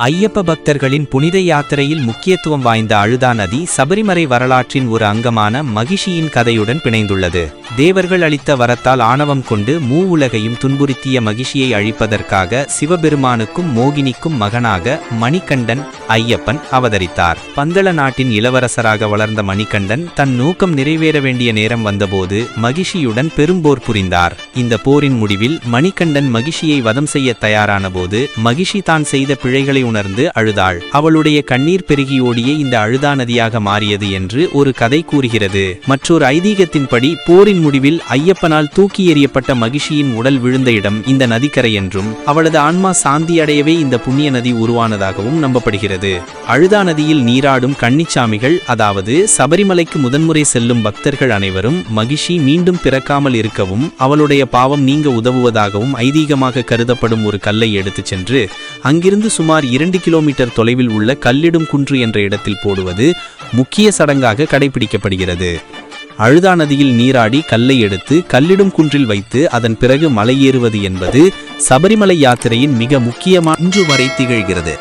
ஐயப்ப பக்தர்களின் புனித யாத்திரையில் முக்கியத்துவம் வாய்ந்த அழுதா நதி சபரிமலை வரலாற்றின் ஒரு அங்கமான மகிஷியின் கதையுடன் பிணைந்துள்ளது. தேவர்கள் அளித்த வரத்தால் ஆணவம் கொண்டு உலகையும் துன்புறுத்திய மகிஷியை அழிப்பதற்காக சிவபெருமானுக்கும் மோகினிக்கும் மகனாக மணிகண்டன் ஐயப்பன் அவதரித்தார். பந்தள நாட்டின் இளவரசராக வளர்ந்த மணிகண்டன் தன் நோக்கம் நிறைவேற வேண்டிய நேரம் வந்தபோது மகிஷியுடன் பெரும்போர் புரிந்தார். இந்த போரின் முடிவில் மணிகண்டன் மகிஷியை வதம் செய்ய தயாரான போது மகிஷி தான் செய்த பிழைகளை உணர்ந்து அழுதாள். அவளுடைய கண்ணீர் பெருகியோடியே இந்த அழுதா நதியாக மாறியது என்று ஒரு கதை கூறுகிறது. மற்றொரு ஐதீகத்தின்படி போரின் முடிவில் ஐயப்பனால் தூக்கி எறியப்பட்ட மகிஷியின் உடல் விழுந்த இடம் இந்த நதிக்கரை என்றும் அவளது ஆன்மா சாந்தி அடையவே இந்த புண்ணிய நதி உருவானதாகவும் நம்பப்படுகிறது. அழுதா நதியில் நீராடும் கன்னிச்சாமிகள், அதாவது சபரிமலைக்கு முதன்முறை செல்லும் பக்தர்கள் அனைவரும் மகிஷி மீண்டும் பிறக்காமல் இருக்கவும் அவளுடைய பாவம் நீங்க உதவுவதாகவும் ஐதீகமாக கருதப்படும் ஒரு கல்லை எடுத்துச் சென்று அங்கிருந்து சுமார் 2 கிலோமீட்டர் தொலைவில் உள்ள கல்லிடும் குன்று என்ற இடத்தில் போடுவது முக்கிய சடங்காக கடைபிடிக்கப்படுகிறது. அழுதா நதியில் நீராடி கல்லை எடுத்து கல்லிடும் குன்றில் வைத்து அதன் பிறகு மலை ஏறுவது என்பது சபரிமலை யாத்திரையின் மிக முக்கியமான ஒன்று வரை திகழ்கிறது.